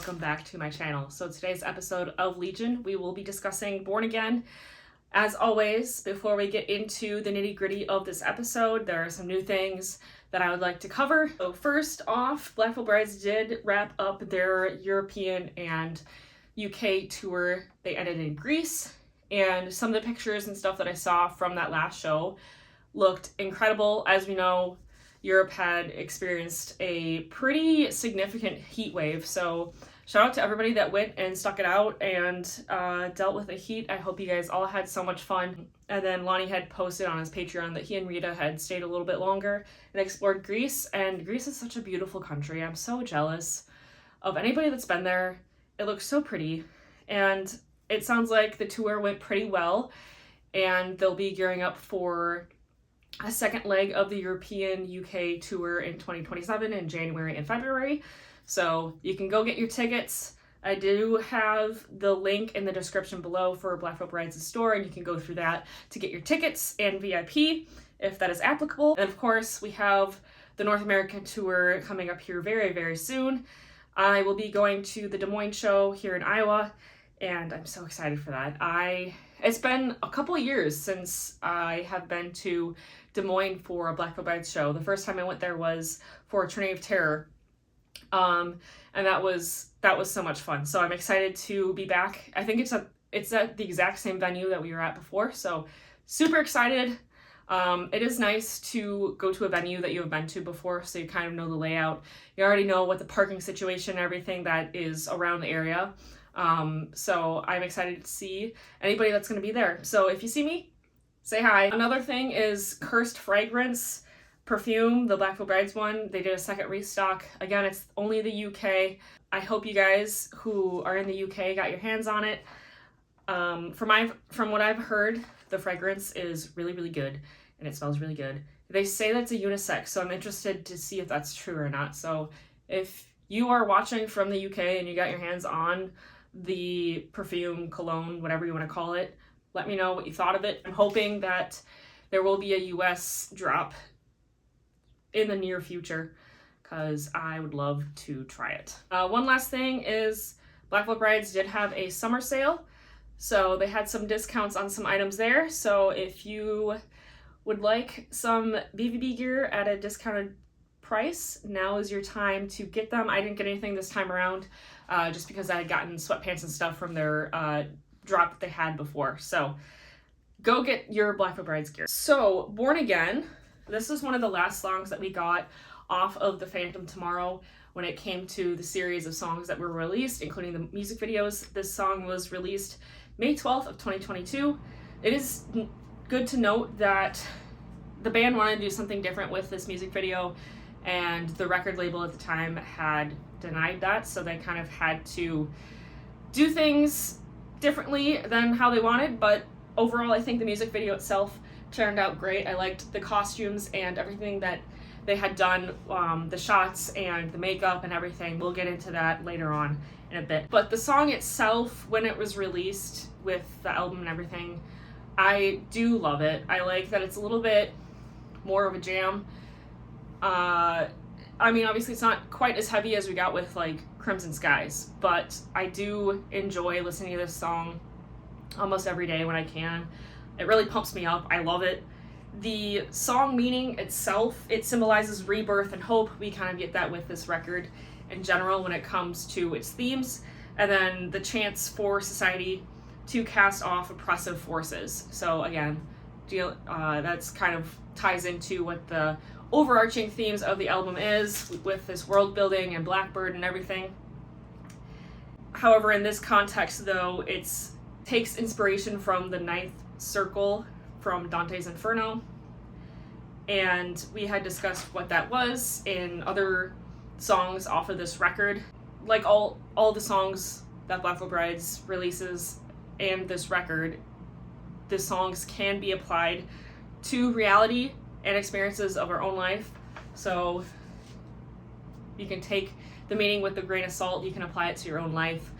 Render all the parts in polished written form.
welcome back to my channel. So today's episode of Legion, we will be discussing Born Again. As always, before we get into the nitty-gritty of this episode, there are some new things that I would like to cover. So first off, Black Veil Brides did wrap up their European and UK tour. They ended in Greece, and some of the pictures and stuff that I saw from that last show looked incredible. As we know, Europe had experienced a pretty significant heat wave, so shout out to everybody that went and stuck it out and dealt with the heat. I hope you guys all had so much fun. And then Lonnie had posted on his Patreon that he and Rita had stayed a little bit longer and explored Greece, and Greece is such a beautiful country. I'm so jealous of anybody that's been there. It looks so pretty, and it sounds like the tour went pretty well, and they'll be gearing up for a second leg of the European UK tour in 2027 in January and February. So you can go get your tickets. I do have the link in the description below for Black Veil Brides' store, and you can go through that to get your tickets and VIP if that is applicable. And of course, we have the North American tour coming up here very, very soon. I will be going to the Des Moines show here in Iowa, and I'm so excited for that. It's been a couple of years since I have been to Des Moines for a Black Veil Brides show. The first time I went there was for a Trinity of Terror, and that was so much fun. So I'm excited to be back. I think it's at the exact same venue that we were at before, so super excited. It is nice to go to a venue that you have been to before, so you kind of know the layout. You already know what the parking situation and everything that is around the area. So I'm excited to see anybody that's going to be there. So if you see me, say hi. Another thing is Curst fragrance perfume, the Black Veil Brides one. They did a second restock. Again, it's only the UK. I hope you guys who are in the UK got your hands on it. From what I've heard, the fragrance is really, really good, and it smells really good. They say that's a unisex, so I'm interested to see if that's true or not. So if you are watching from the UK and you got your hands on the perfume, cologne, whatever you want to call it, let me know what you thought of it. I'm hoping that there will be a US drop in the near future, because I would love to try it. One last thing is Black Veil Brides did have a summer sale, so they had some discounts on some items there. So if you would like some BVB gear at a discounted price, now is your time to get them. I didn't get anything this time around, just because I had gotten sweatpants and stuff from their drop that they had before. So go get your Black Veil Brides gear. So Born Again, this is one of the last songs that we got off of the Phantom Tomorrow when it came to the series of songs that were released, including the music videos. This song was released May 12th of 2022. It is good to note that the band wanted to do something different with this music video, and the record label at the time had denied that, so they kind of had to do things differently than how they wanted. But overall, I think the music video itself turned out great. I liked the costumes and everything that they had done, the shots and the makeup and everything. We'll get into that later on in a bit. But the song itself, when it was released with the album and everything, I do love it. I like that it's a little bit more of a jam. I mean, obviously it's not quite as heavy as we got with like Crimson Skies, but I do enjoy listening to this song almost every day when I can. It really pumps me up. I love it. The song meaning itself, it symbolizes rebirth and hope. We kind of get that with this record in general when it comes to its themes. And then the chance for society to cast off oppressive forces. So again, that's kind of ties into what the overarching themes of the album is, with this world building and Blackbird and everything. However, in this context though, it takes inspiration from the Ninth Circle from Dante's Inferno, and we had discussed what that was in other songs off of this record. Like all the songs that Black Veil Brides releases and this record, the songs can be applied to reality and experiences of our own life. So you can take the meaning with a grain of salt, you can apply it to your own life.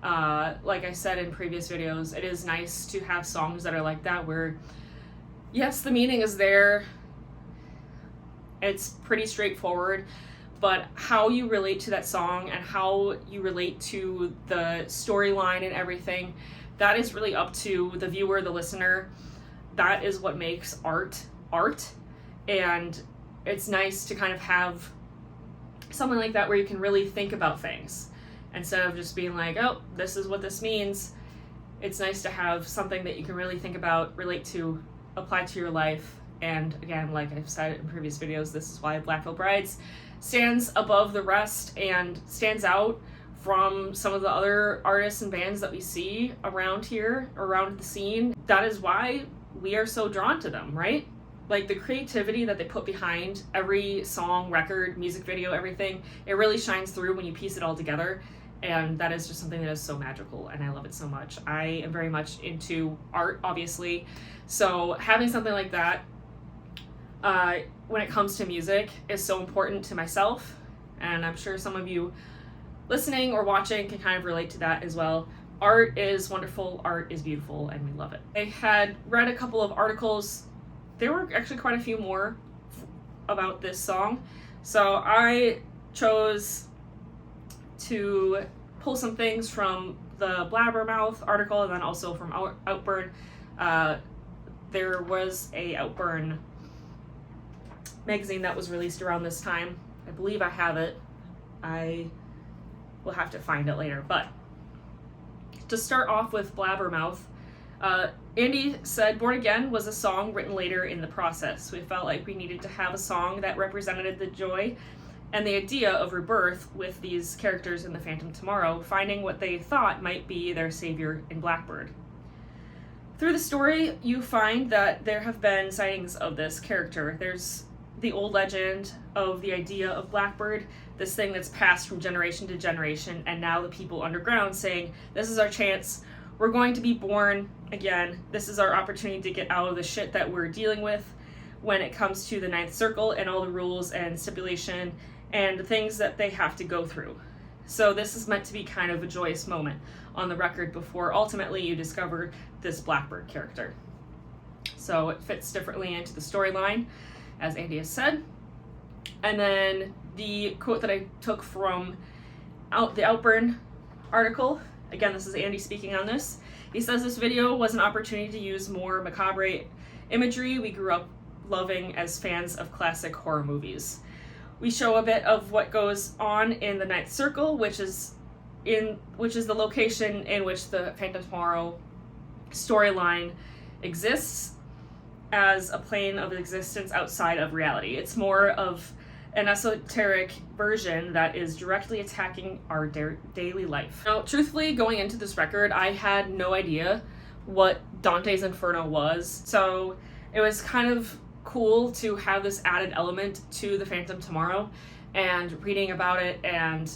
Like I said in previous videos, it is nice to have songs that are like that, where yes, the meaning is there, it's pretty straightforward, but how you relate to that song and how you relate to the storyline and everything, that is really up to the viewer, the listener. That is what makes art art. And it's nice to kind of have something like that where you can really think about things instead of just being like, oh, this is what this means. It's nice to have something that you can really think about, relate to, apply to your life. And again, like I've said in previous videos, this is why Black Veil Brides stands above the rest and stands out from some of the other artists and bands that we see around here, around the scene. That is why we are so drawn to them, right? Like the creativity that they put behind every song, record, music video, everything, it really shines through when you piece it all together. And that is just something that is so magical, and I love it so much. I am very much into art, obviously. So having something like that, when it comes to music, is so important to myself. And I'm sure some of you listening or watching can kind of relate to that as well. Art is wonderful, art is beautiful, and we love it. I had read a couple of articles. There were actually quite a few more about this song. So I chose to pull some things from the Blabbermouth article and then also from Outburn. There was a Outburn magazine that was released around this time. I believe I have it. I will have to find it later. But to start off with Blabbermouth, Andy said Born Again was a song written later in the process. We felt like we needed to have a song that represented the joy and the idea of rebirth with these characters in the Phantom Tomorrow, finding what they thought might be their savior in Blackbird. Through the story, you find that there have been sightings of this character. There's the old legend of the idea of Blackbird, this thing that's passed from generation to generation, and now the people underground saying, this is our chance, we're going to be born again, this is our opportunity to get out of the shit that we're dealing with when it comes to the Ninth Circle and all the rules and stipulation and the things that they have to go through. So this is meant to be kind of a joyous moment on the record before ultimately you discover this Blackbird character. So it fits differently into the storyline, as Andy has said. And then the quote that I took from the Outburn article, again, this is Andy speaking on this. He says this video was an opportunity to use more macabre imagery we grew up loving as fans of classic horror movies. We show a bit of what goes on in the Ninth Circle, which is the location in which the Phantom Tomorrow storyline exists as a plane of existence outside of reality. It's more of an esoteric version that is directly attacking our daily life. Now, truthfully, going into this record, I had no idea what Dante's Inferno was, so it was kind of cool to have this added element to the Phantom Tomorrow, and reading about it and,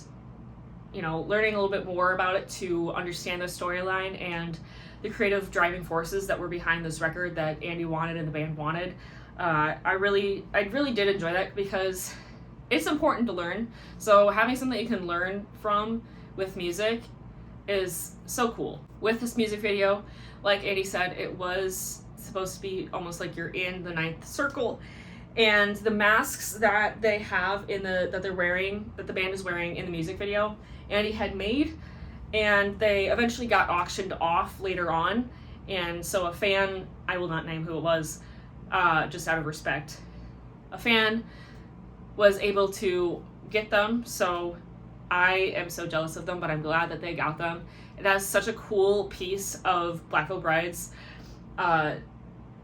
you know, learning a little bit more about it to understand the storyline and the creative driving forces that were behind this record that Andy wanted and the band wanted. I really did enjoy that because it's important to learn. So having something you can learn from with music is so cool. With this music video, like Andy said, it was supposed to be almost like you're in the Ninth Circle, and the masks that they have that the band is wearing in the music video, Andy had made, and they eventually got auctioned off later on. And so a fan, I will not name who it was, just out of respect, a fan was able to get them. So I am so jealous of them, but I'm glad that they got them. It has such a cool piece of Black Veil Brides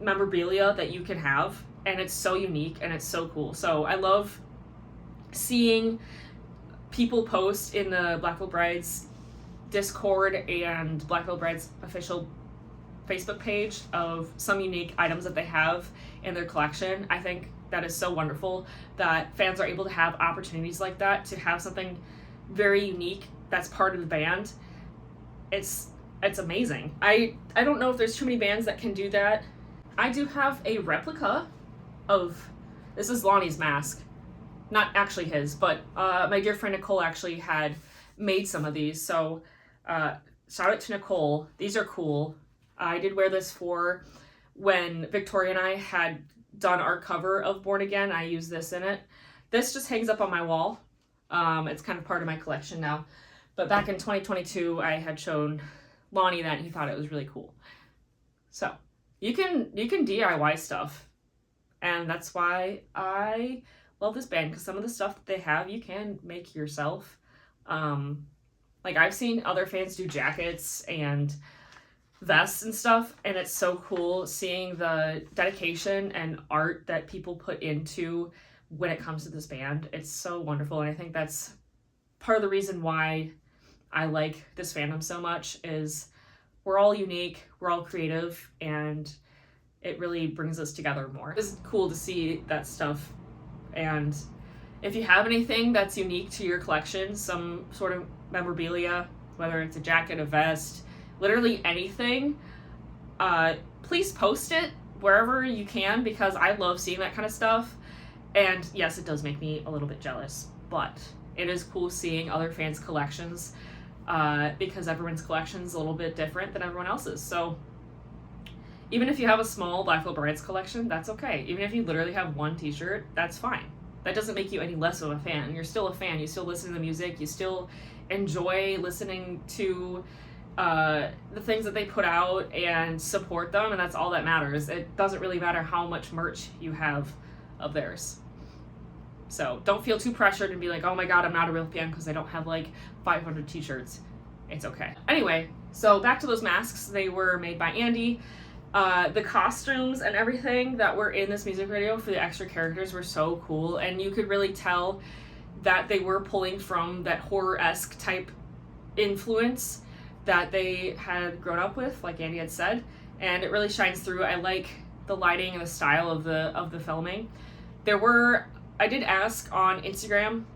memorabilia that you can have, and it's so unique and it's so cool. So I love seeing people post in the Black Veil Brides Discord and Black Veil Brides official Facebook page of some unique items that they have in their collection. I think that is so wonderful that fans are able to have opportunities like that, to have something very unique that's part of the band. It's amazing. I don't know if there's too many bands that can do that. I do have a replica of, this is Lonnie's mask, not actually his, but my dear friend Nicole actually had made some of these, so shout out to Nicole. These are cool. I did wear this for when Victoria and I had done our cover of Born Again. I used this in it. This just hangs up on my wall, It's kind of part of my collection now. But back in 2022, I had shown Lonnie that, and he thought it was really cool. So you can DIY stuff, and that's why I love this band, because some of the stuff that they have you can make yourself. Like I've seen other fans do jackets and vests and stuff, and it's so cool seeing the dedication and art that people put into when it comes to this band. It's so wonderful, and I think that's part of the reason why I like this fandom so much. Is we're all unique, we're all creative, and it really brings us together more. It's cool to see that stuff. And if you have anything that's unique to your collection, some sort of memorabilia, whether it's a jacket, a vest, literally anything, please post it wherever you can, because I love seeing that kind of stuff. And yes, it does make me a little bit jealous, but it is cool seeing other fans' collections, because everyone's collection is a little bit different than everyone else's. So even if you have a small Black Veil Brides collection, that's okay. Even if you literally have one t-shirt, that's fine. That doesn't make you any less of a fan. You're still a fan. You still listen to the music. You still enjoy listening to the things that they put out and support them, and that's all that matters. It doesn't really matter how much merch you have of theirs. So don't feel too pressured and be like, oh my god, I'm not a real fan because I don't have like 500 t-shirts. It's okay. Anyway, so back to those masks. They were made by Andy. The costumes and everything that were in this music video for the extra characters were so cool, and you could really tell that they were pulling from that horror-esque type influence that they had grown up with, like Andy had said, and it really shines through. I like the lighting and the style of the filming. I did ask on Instagram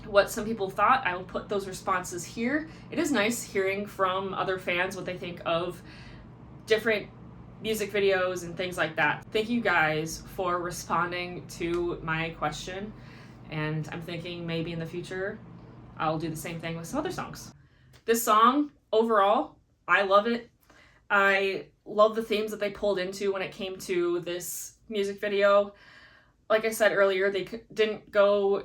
what some people thought. I will put those responses here. It is nice hearing from other fans what they think of different music videos and things like that. Thank you guys for responding to my question, and I'm thinking maybe in the future I'll do the same thing with some other songs. This song, overall, I love it. I love the themes that they pulled into when it came to this music video. Like I said earlier, they didn't go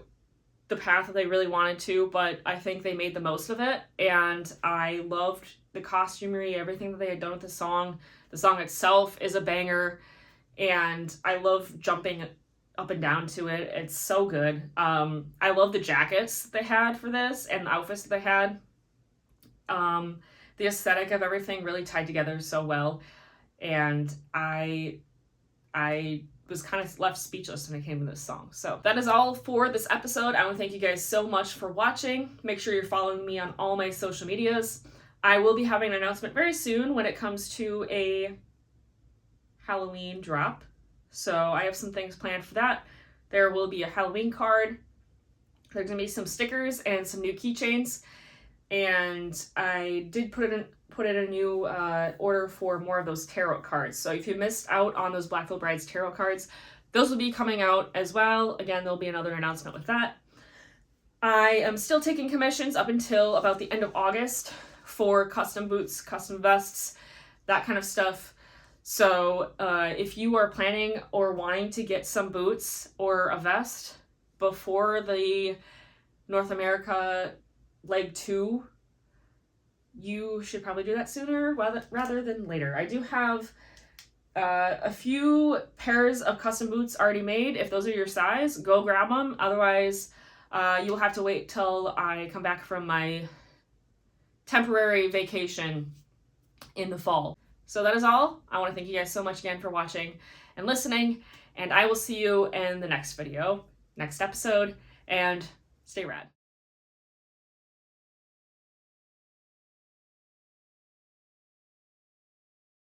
the path that they really wanted to, but I think they made the most of it, and I loved the costumery, everything that they had done with the song. The song itself is a banger, and I love jumping up and down to it. It's so good. I love the jackets they had for this and the outfits that they had. The aesthetic of everything really tied together so well, and I was kind of left speechless when it came to this song. So that is all for this episode. I want to thank you guys so much for watching. Make sure you're following me on all my social medias. I will be having an announcement very soon when it comes to a Halloween drop. So I have some things planned for that. There will be a Halloween card. There's going to be some stickers and some new keychains. And I did put in a new order for more of those tarot cards. So if you missed out on those Black Veil Brides tarot cards, those will be coming out as well. Again, there'll be another announcement with that. I am still taking commissions up until about the end of August for custom boots, custom vests, that kind of stuff. So if you are planning or wanting to get some boots or a vest before the North America leg 2, you should probably do that sooner rather than later. I do have a few pairs of custom boots already made. If those are your size, go grab them. Otherwise, you'll have to wait till I come back from my temporary vacation in the fall. So that is all. I want to thank you guys so much again for watching and listening, and I will see you in the next video, next episode, and stay rad.